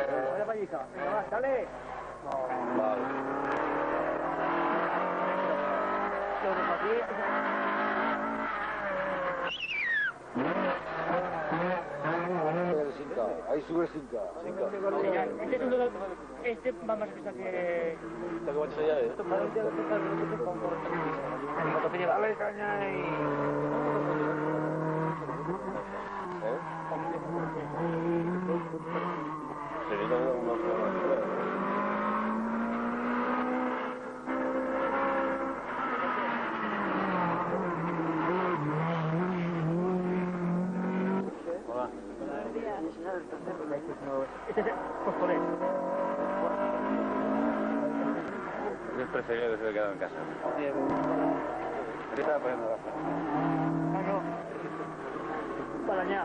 Vaya paliza. Venga, va, sale. Vale. Ahí sube el 5. Este va más pista que... Esto que va a ser ya, ¿eh? Dale caña y... Es preferible que se haya quedado en casa. Ahorita va poniendo baja. No. Balañá.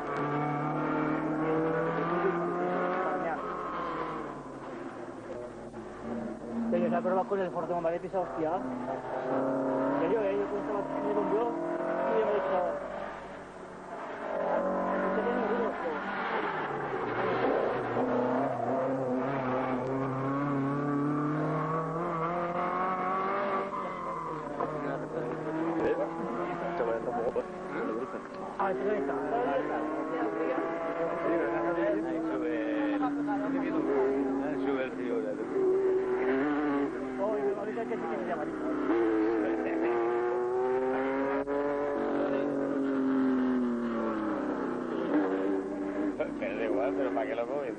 Pero esa prueba con el Forte Bombaré pisa hostia. En serio, yo estaba teniendo un blog y yo me he dicho... Ah, ¿sí está? Sube el tío. Ahorita que sí que se llama. Pero da igual, pero ¿para qué lo coges?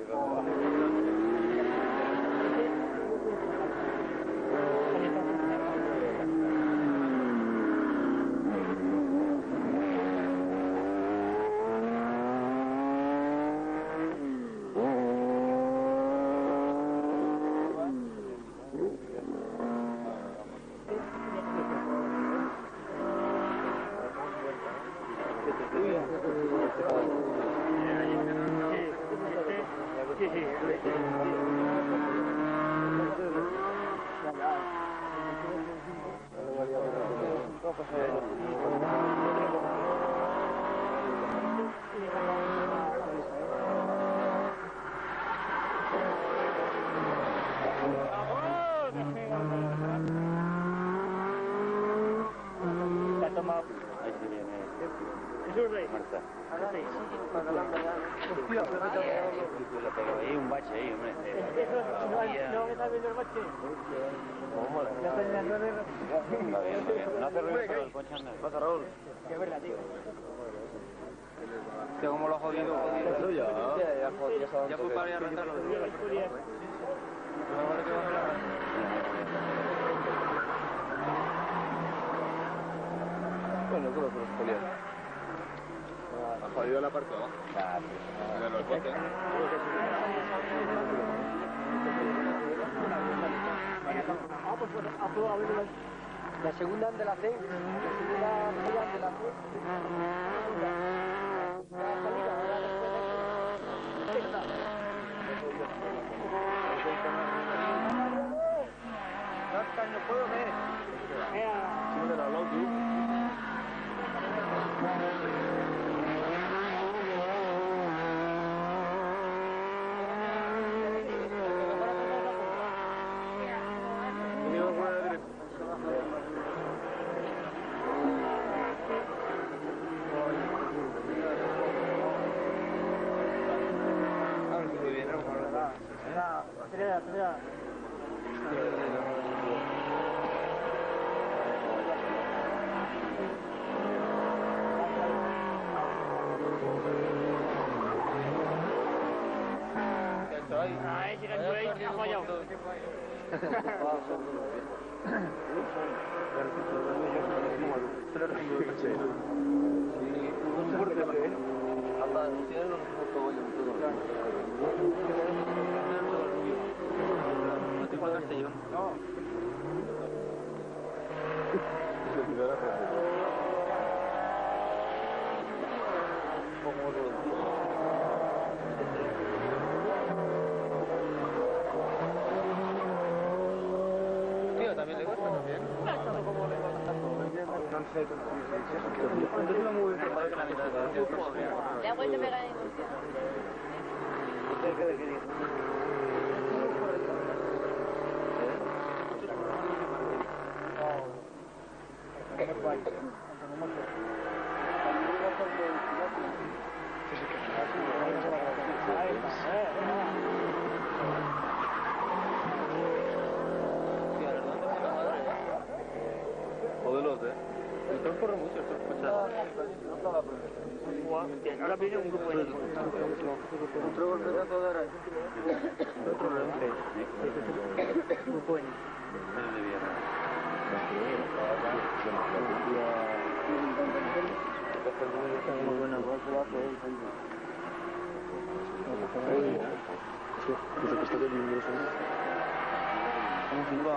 Hay un bache ahí, hombre. ¿No me sabes el bache? ¿Cómo mola? No hace ruido solo el poncho anda. Pasa, Raúl. Qué verdad, tío. Tío, ¿cómo lo ha jodido? Eso ya. Ya fue para ir a arrancarlo. Bueno, tú lo puedes pelear. Ha jodido la parte de abajo. De los botes. La segunda de la C. La segunda de la C. No puedo ver. Sí, me lo habló tú. Acelera. Ahí, si canto ahí, ha fallado. ¿No te pagaste yo? No. Tío, también le gusta también. No sé, entonces no muy bien. Le ha vuelto a pegar en el país. Como mucho. Modelos, el tren corre mucho, el tren Ahora viene un grupo de Otro grupo en muy buena. Pues que está de libros, ¿Cómo se va?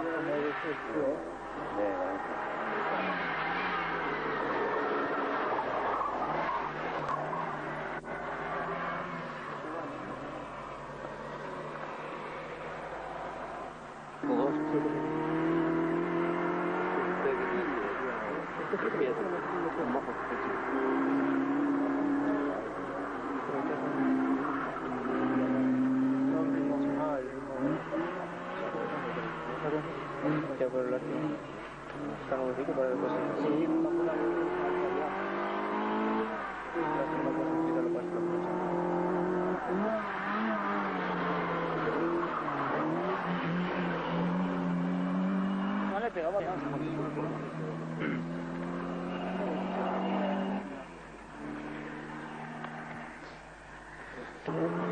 No le pegaba ya.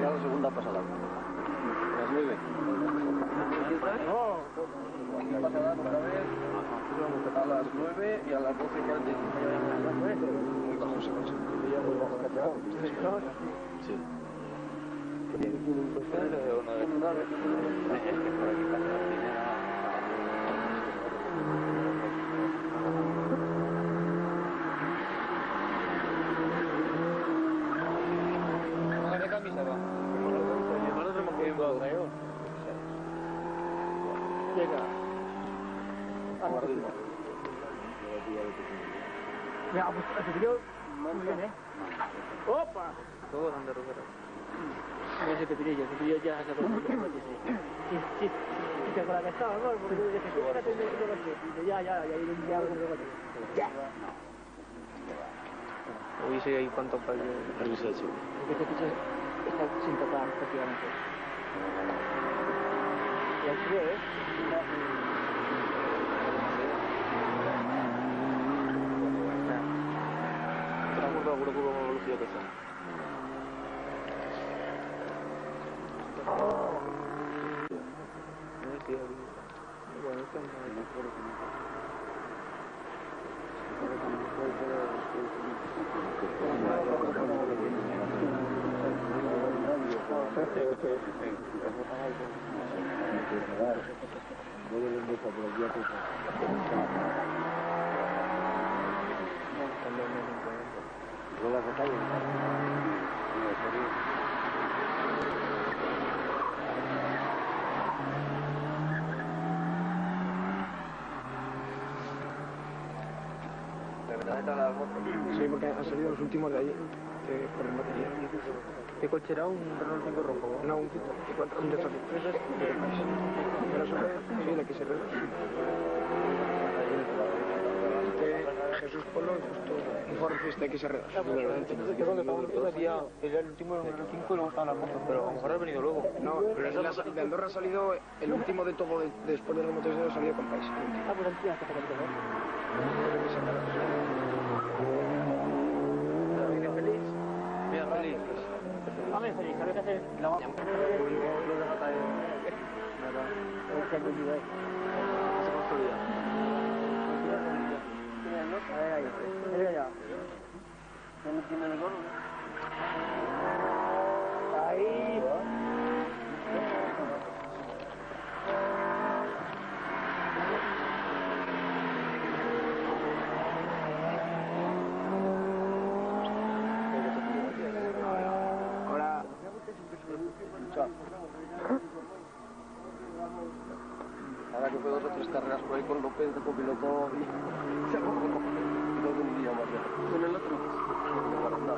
Ya la segunda pasada. Las 9. No. Pasada otra vez. A las 9 y a las 12:45. Muy bajo se consigue. Muy bajo cachado. Sí. ¿Qué camisa va? Llega. Mira, pues ese tío muy bien, ¿eh? ¡Opa! Todo grande, Rivera. Ese pepinillo ya se ha puesto. Sí, que con la que estaba, ¿no? Porque yo dije, fíjate en el coche. Y ya, ya. Hoy sí hay cuánto para el Este piso está sin tocar prácticamente. Y el frío, ¿eh? Seguro que como velocidad que sea. Sí, porque han salido los últimos de allí, por el material. ¿Qué coche era? ¿Un Renault 5 rojo? No, un de estos empresas de país. Pero sobre, sí, el XR2. Jesús Polo, justo un Ford Fiesta XR2. Yo cuando estaba en el día, era el último Renault 5 y luego estaban las motos, pero a lo mejor ha venido luego. No, pero de Andorra ha salido el último de todo, después de los motores ha salido con país. Ah, pues aquí hasta que ¿Viene feliz? Bien feliz. Dame feliz, ¿sabes qué hacer? La vamos a hacer. Se construía. A ver, ahí. Mira ya. ¿Dónde tiene el gol? Ahí. Ahora, Ahora que fue 2 o 3 carreras por ahí con López de copiloto y se acabó todo un día más ya. ¿Con el otro? De Guaranda.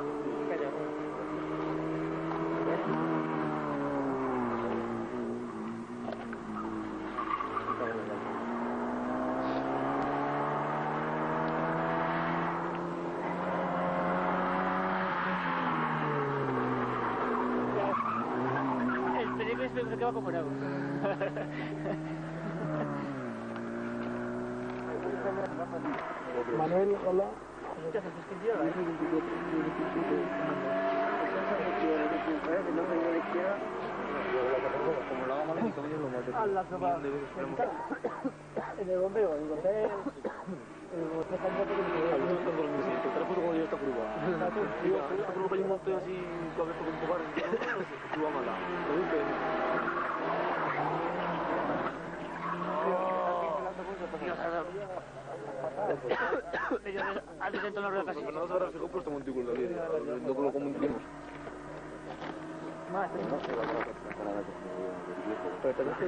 se queda como nuevo. Manuel, hola. Ya se suscribió, ¿eh? Como lo haga mal, yo lo mato. A la sopa. En el bombeo, encontré el candidato que me Hay un montón de los mismos. Te la puso como yo esta curva. Esta curva hay un montón así, a ver cómo empujar. Curva mala. ¿Lo viste? Antes de entrar la rueda casi. Fernando se habrá fijado por este montículo de la vida. No con lo común que hemos. Más, ¿eh? Pero te lo estoy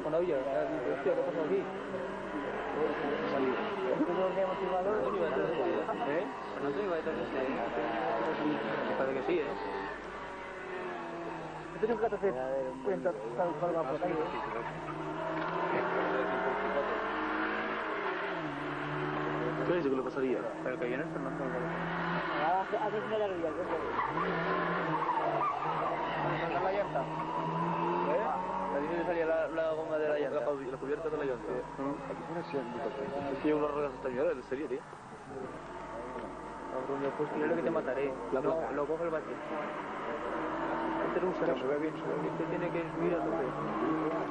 Con la villa, hostia, ¿qué pasa aquí? ¿Cómo que motivador? ¿Eh? No sé, iba a estar parece que sí, ¿eh? Este nunca te hace cuenta tal cual va por ahí, ¿Qué dice que le pasaría? Pero que viene el Fernando. A ver si me la ría, ¿qué es? La llanta. ¿Eh? Aquí me salía la goma de la llanta. La cubierta de la llanta. Aquí pone así, es que llevo unas ruedas hasta allá, ¿en serio, tío? Pues yo lo que te mataré. Lo coge el bache. Este no usa. Se ve bien, se ve bien. Este tiene que subir a tope.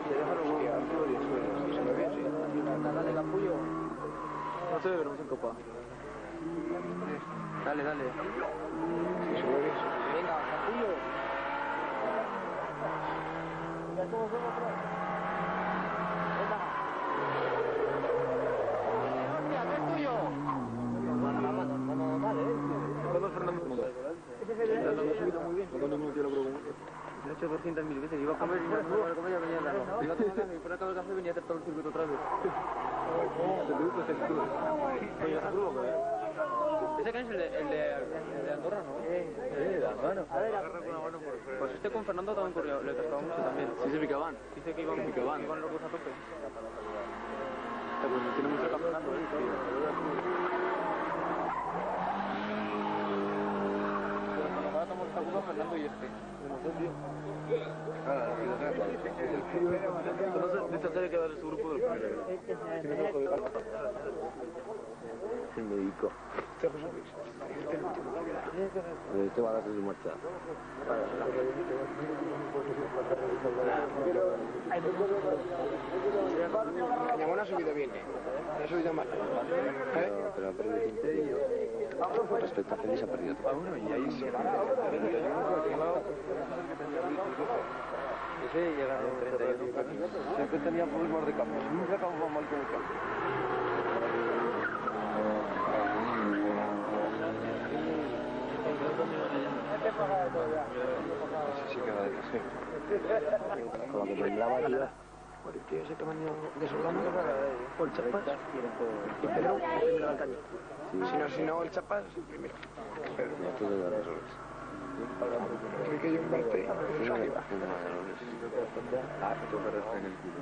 Se deja los huevos. Se ve bien, sí. Dale, capullo. No sé, pero no se encopa. Dale. Sí, se ve bien. Venga, capullo. Ya somos uno atrás. Venga. ¡Hostia, que es tuyo! Vamos, vale, ¿Cuándo es Fernando Monta? Este se ve. Lo ha subido muy bien. ¿Cuándo me metió la prueba? Lo he hecho 200.000 veces. Iba a comer y no comía, venía a darlo. Iba a tomar café y por acá el café venía a hacer todo el circuito otra vez. ¿Te gusta ese título? Oye, ¿esa prueba qué es? ¿Ese que es el de Andorra, no? De Andorra. A ver, pues este con Fernando también corrió, le cascaba mucho también. Sí, se picaban. Dice que iban locos a tope. Pues tiene mucho campeonato, Ahora estamos jugando Fernando y este. Entonces, esta serie queda en su grupo del primero. El médico. Este va a darse su marcha. Cañamón ha subido bien, ha subido mal. Pero ha perdido tiempo. Respecto a Félix ha perdido tiempo. Y ahí sí. Ese llega a 31. Siempre tenía problemas de cambio. Nunca acababa mal con el cambio. Sí, queda de café. Con lo que temblaba, tío. Por el tío ese que ha venido de Solano, por Chapas, y Pedro, el primero al caño. Si no, el Chapas, el primero. Pedro. No, tú de las razones. Enrique y Humberto, y arriba. Ah, que tengo que refrenar en el culo.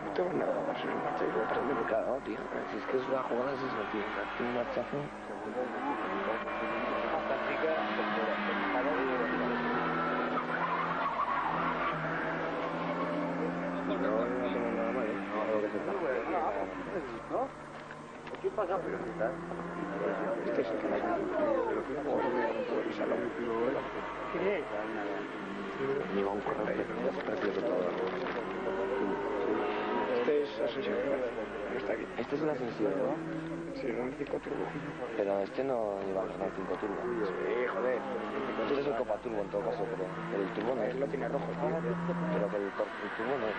No tengo nada más en el marcha y voy a aprender. Claro, tío. Si es que es una jugada, es eso, tío. Darte un marchazo. Y no tengo nada mal, ¿eh? No, creo que se está. ¿No? ¿Qué pasa? Este es el que me ha el salón. ¿Quién es? Ni va un correo precioso todo. Este es Ascensión, está aquí. Este es el ascensión, ¿no? Sí, es un 5 turbo. Pero este no lleva el Renault 5 Turbo. Sí, joder. Este es el Copa Turbo en todo caso, pero el Turbo no es. Él lo tiene rojo, tío. Pero que el Turbo no es.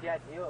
ya, tío.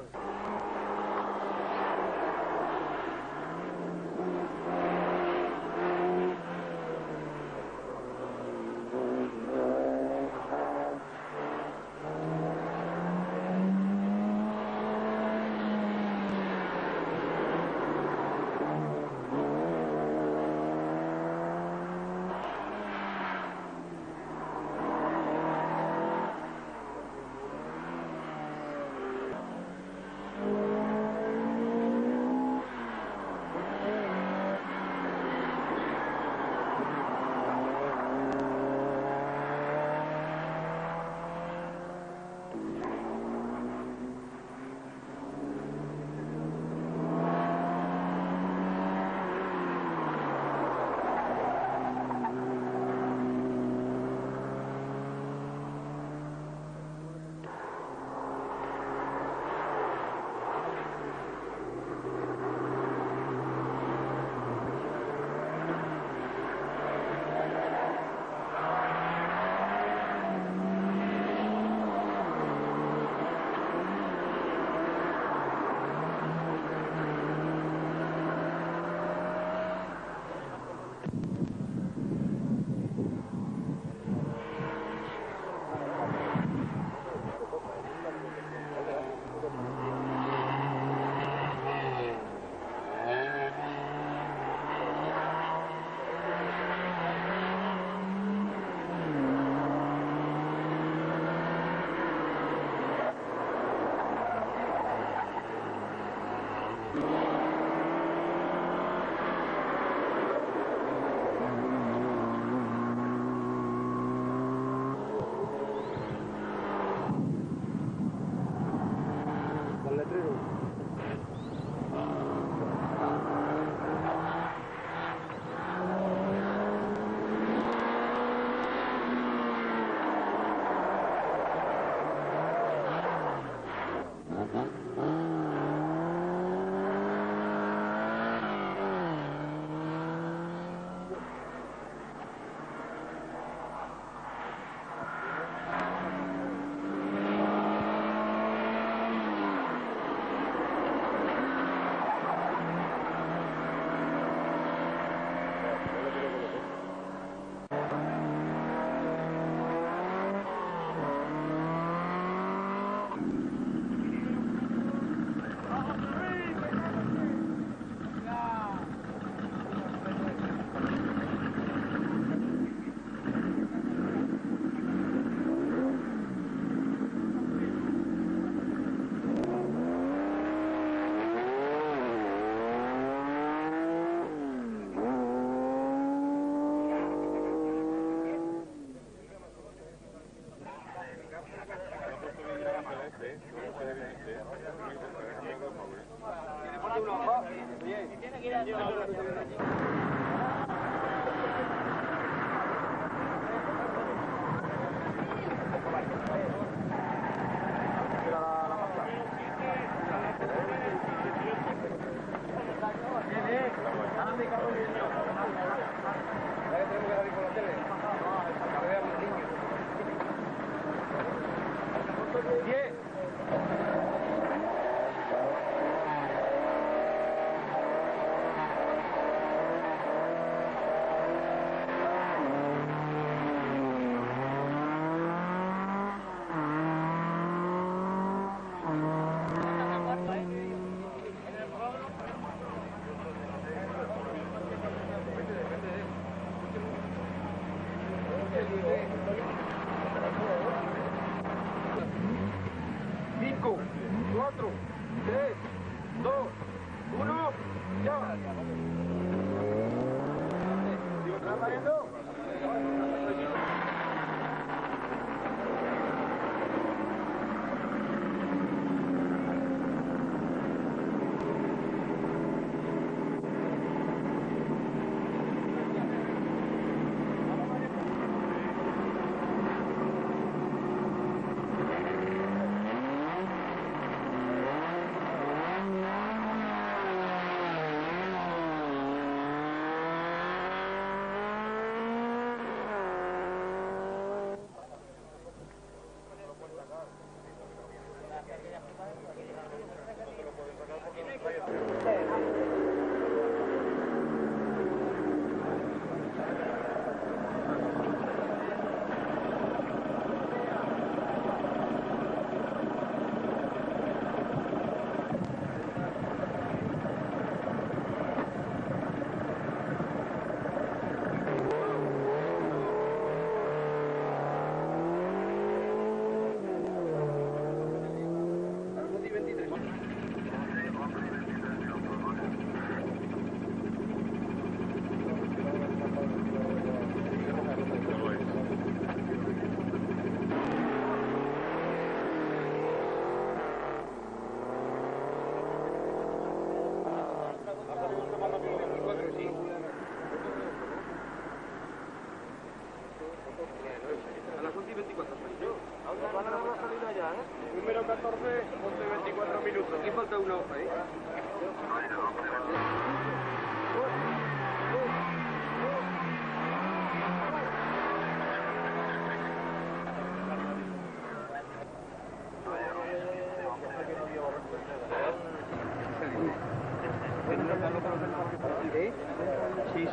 uno ahí.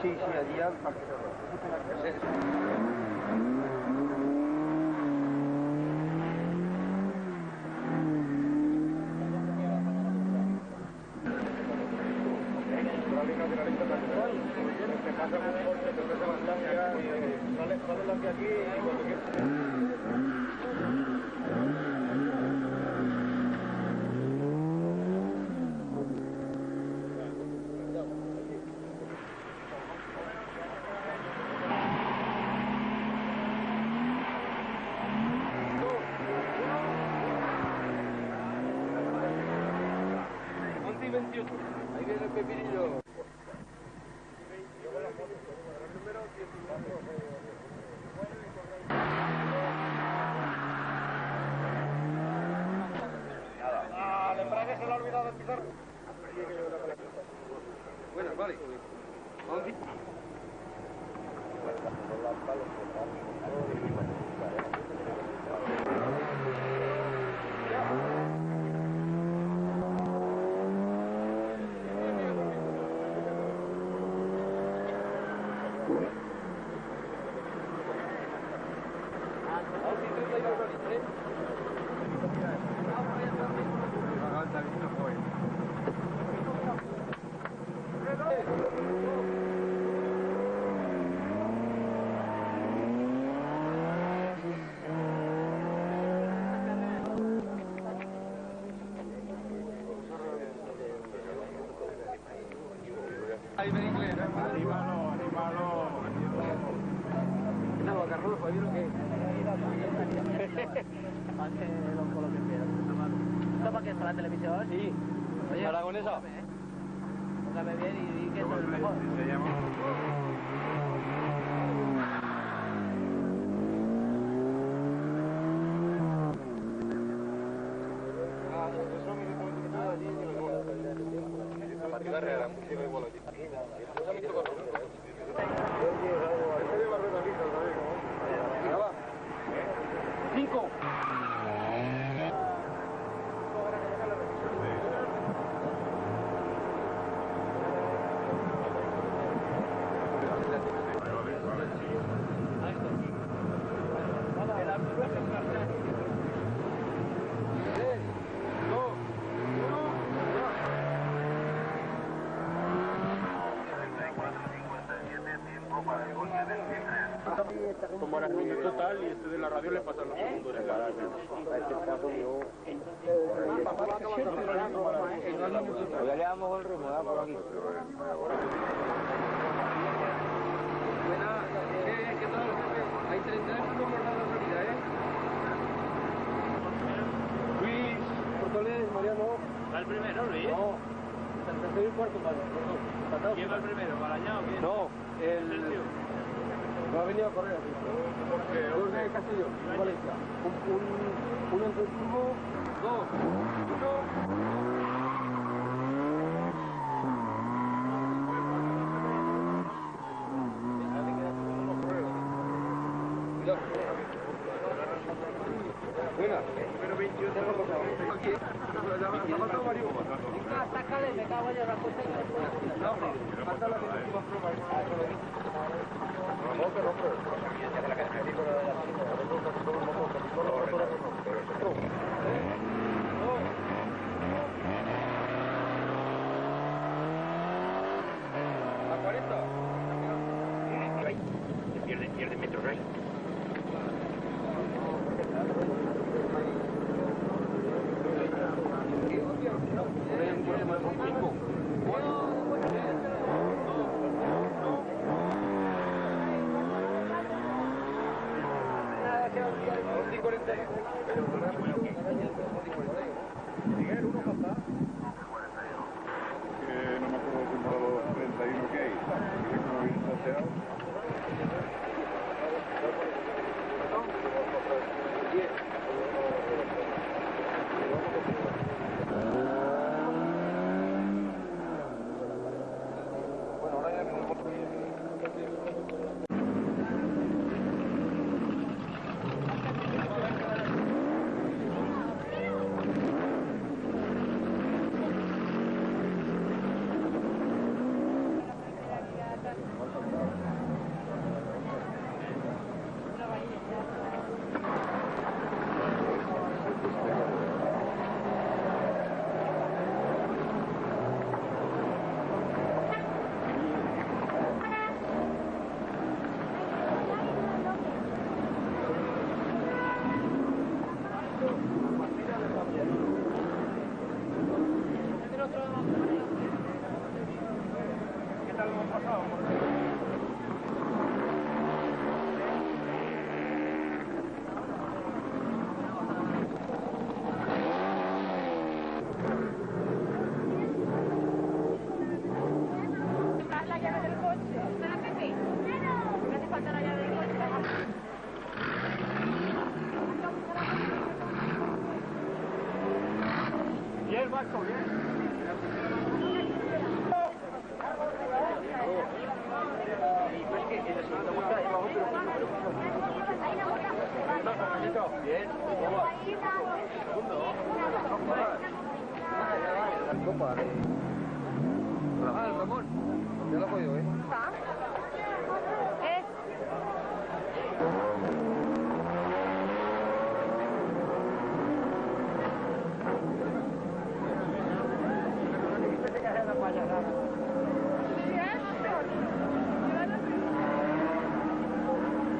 Sí, allí al parque. Ahí viene el pepinillo. Al embrague se le ha olvidado empezar. Bueno, vale. Ahí ven inglés, anímalo. No, Carlos, ¿vieron qué? Hace los colombianos. ¿Esto para qué? ¿Para la televisión? Sí. Oye, ¿Aragonesa? Póngame bien y di que esto es el mejor. Partida real, música igual aquí. ¡Cinco! Como era el total y este de la radio le pasa los segundos de la radio. Ya le damos el ritmo, por aquí. Buenas, ¿qué tal? Hay 39 por la salida, Luis, Portoles, Mariano. ¿Va el primero, Luis? No, el tercero y cuarto, vale. ¿Quién va el primero? ¿Balañá o quién? No, no ha venido a correr. Porque dos de Castillo, Valencia. Uno entre el turbo, dos, Buena. Pero 21 aquí. Sácale, me cago en la cosa. No, falta la última prueba. ¿A 40? Pierde metro, ¿no? Miguel, uno pasa. No me acuerdo si para los 31 que hay. No habéis paseado. copa de... Ah, el Ramón. Ya lo he podido, ¿eh? ¿Ah?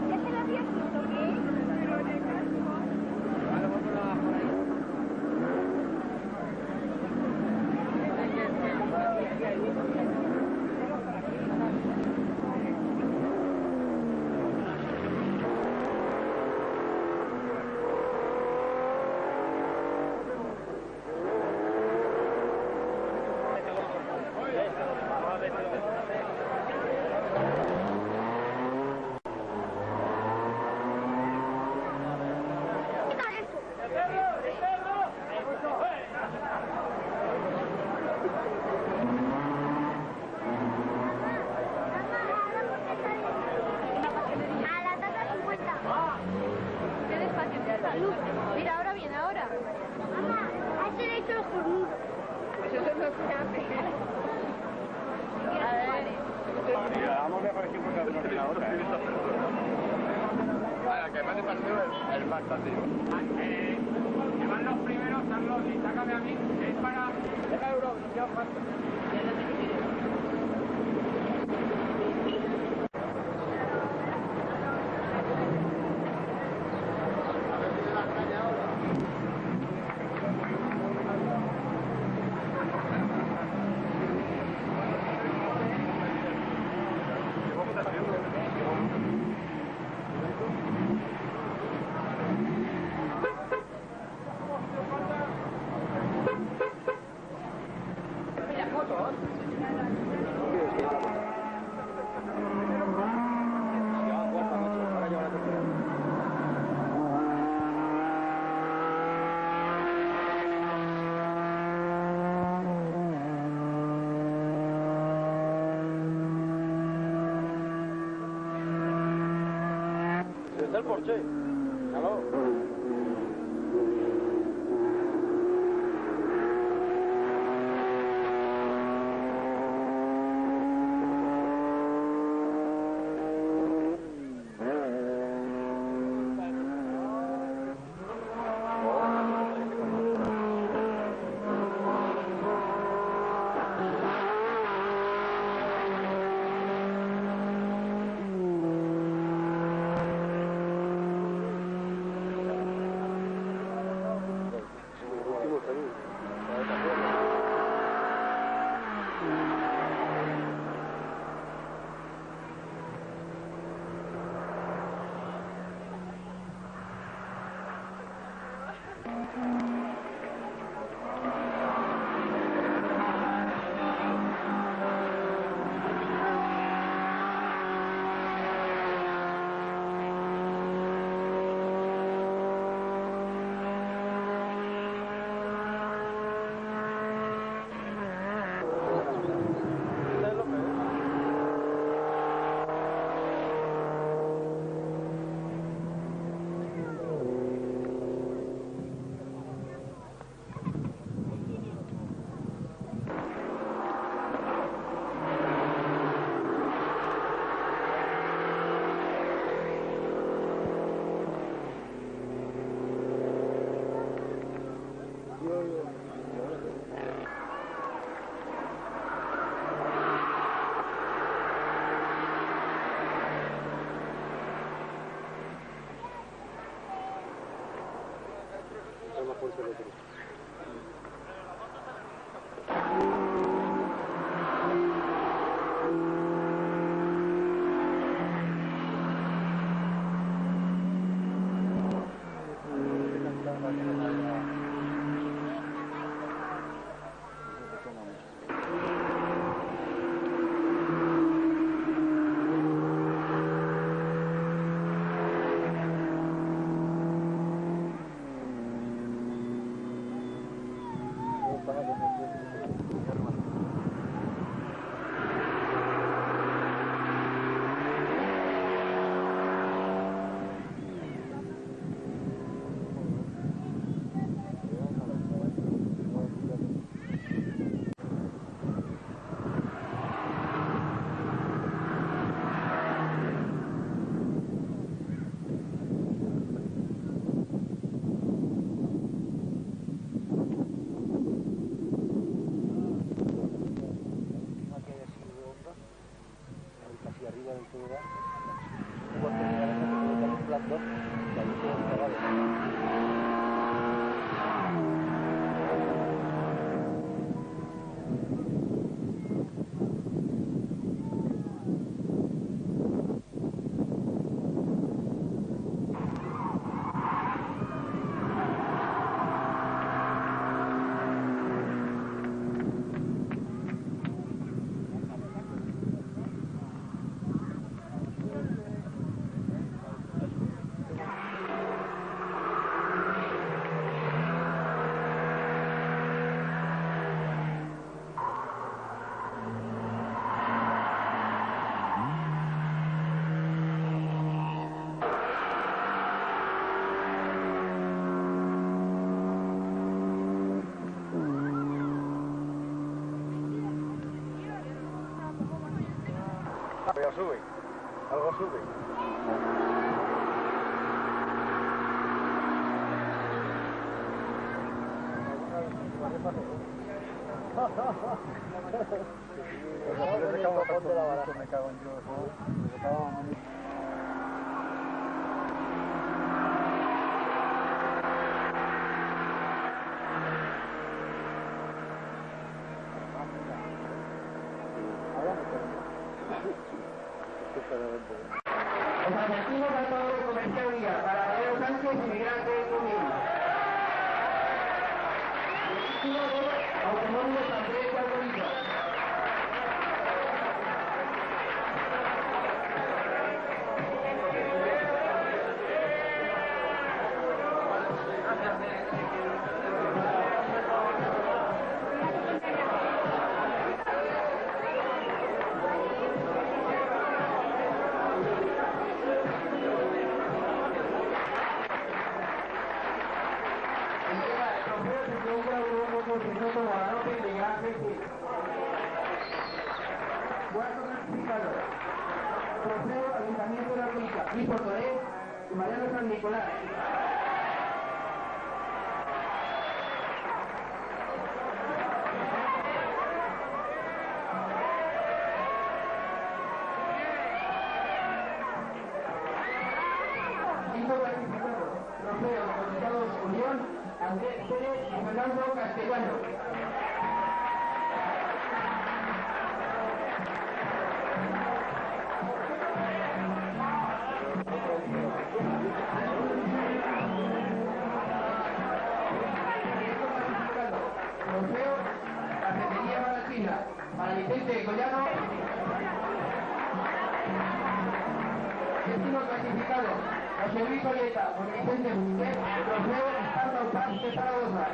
¿Ya se lo habías visto, qué? ¿Qué tal eso? A la taza 50. Qué despacio te salud. Mira, ahora viene, ahora. Mamá, a ese le he hecho el cornudo. Pues eso no se hace. Mira, vamos a dejar aquí porque no tiene la otra, ¿eh? Vaya, que me hace partido el Barça, tío. Que van los primeros, Carlos, y sácame a mí, que es para... Deja Euro, que nos queda falta. Está el Porsche. Aló. continuidad. Oportunidades de publicar un plan 2, que ahí se encarga Pero sube, algo sube. Me cago en Dios. Los argentinos han dado el comercial día para Valero Sánchez y Miguel Ángel Comín. Vehículo de automóviles Andrés Alcoriza. Cuarto clasificado. Trofeo Ayuntamiento de la Rica, Luis Portorés y Mariano San Nicolás. Quinto clasificado. Trofeo Conectados Unión, Andrés Pérez y Fernando Castellano. Trofeo Cafetería Malatina para Vicente Collano. Séptimo clasificado José Luis Olieta por Vicente Busquets. Trofeo Esparta Paz de Zaragoza.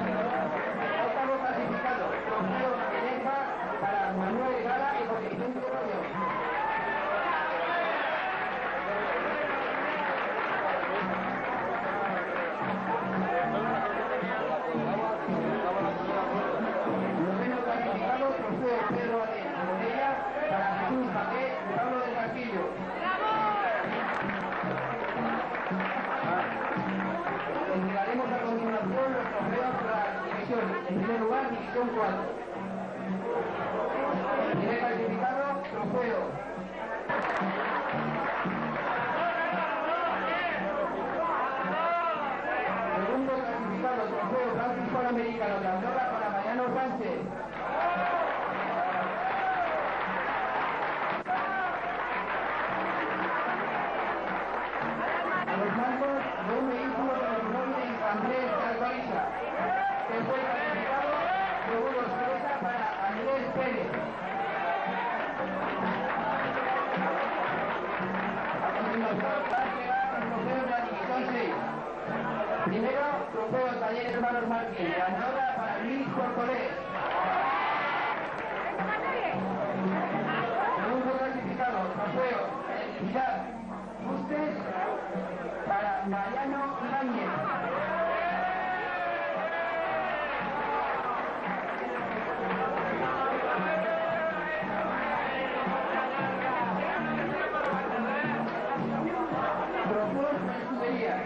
Octavo clasificado Trofeo Enefa para Manuel Gala y José Vicente Rollo. Noveno clasificado Trofeo Pedro Botella para Jesús Paqué y Pablo del Castillo. Entregaremos a continuación los trofeos de la división. En primer lugar, división 4. Primer clasificado, trofeo. Segundo clasificado, trofeo Francisco Americano de Andorra para Mariano Sánchez. A los mandos de un vehículo de automóviles Andrés Alcoriza. Tercer clasificado, segundo expresa para Andrés Pérez. A continuación va a llegar el trofeo de la división 6. Primero, trofeo Taller Hermanos Martín de Andorra para Luis Portorés. Segundo clasificado, trofeo Electricidad Bustes para Mariano Ibáñez. Trofeos para escuderías.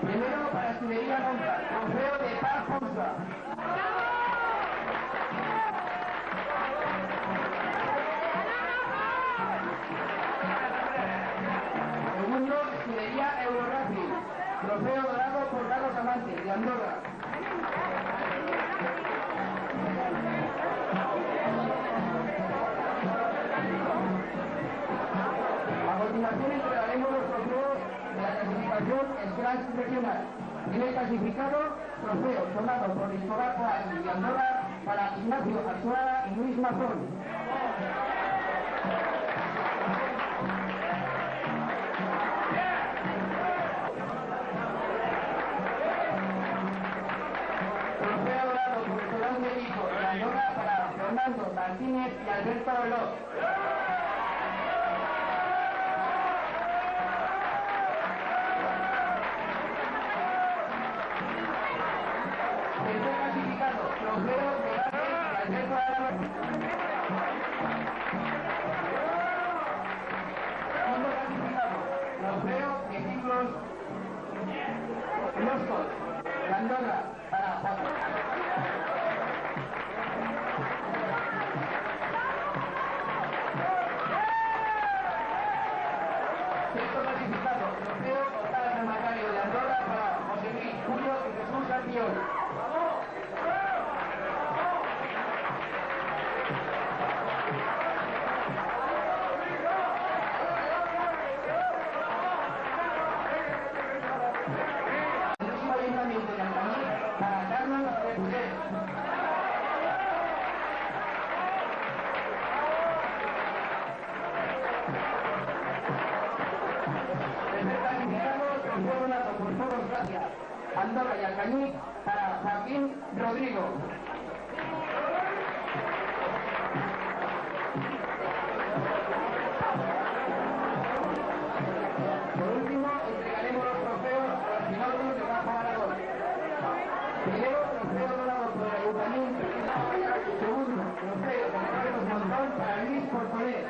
Primero para escudería Monta, trofeo de Paz Fonsa. Segundo, escudería Euroracing, trofeo dorado por Carlos Amantes, de Andorra. A continuación entregaremos los trofeos de la clasificación Scratch regional. Primer clasificado, trofeo sonado por Discografa y Andorra para Ignacio Arzuaga y Luis Mazón. Trofeo dorado por Solán de Vico de Andorra para Fernando Martínez y Alberto Veloz. Tercer clasificado, trofeo de Alberto Veloz. Segundo clasificado, trofeo de ciclos Loscos de Andorra para Juan. Sexto clasificado, trofeo Hotel Rematario de Andorra para José Luis Julio y Jesús Albiol. Ayuntamiento de Alcañiz para Carlos Repuller. Tercer clasificado, trofeo donado por Foros Gracia, Andorra y Alcañiz para Joaquín Rodrigo. Por último, entregaremos los trofeos a los pilotos de Rafa Aragón. Primero, trofeo donado por el Ayuntamiento. Segundo, trofeo de Carlos Montón para Luis Portolet.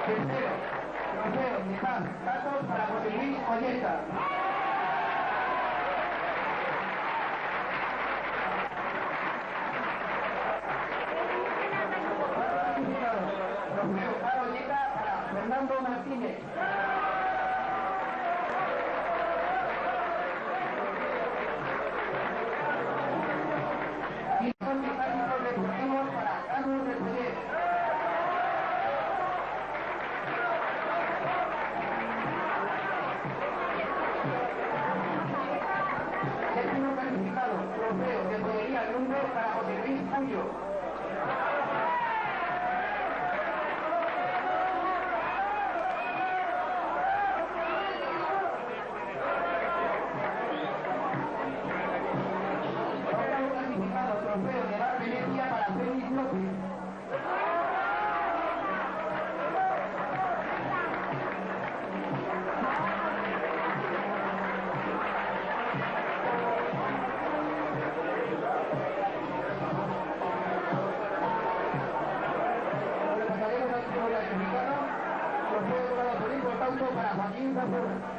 Tercero, trofeo de Paz Gatos para José Luis Olleta. Trofeo para Olleta para Fernando Martínez. Y son mecánicos deportivos para Carlos Repuller. Séptimo clasificado, trofeo de joyería Lumbre para José Luis Puyo. Octavo clasificado, trofeo de Bar Venecia para Félix López. Pasaremos al último clasificado, trofeo dorado por Hijo Tauto para Joaquín Zazorra.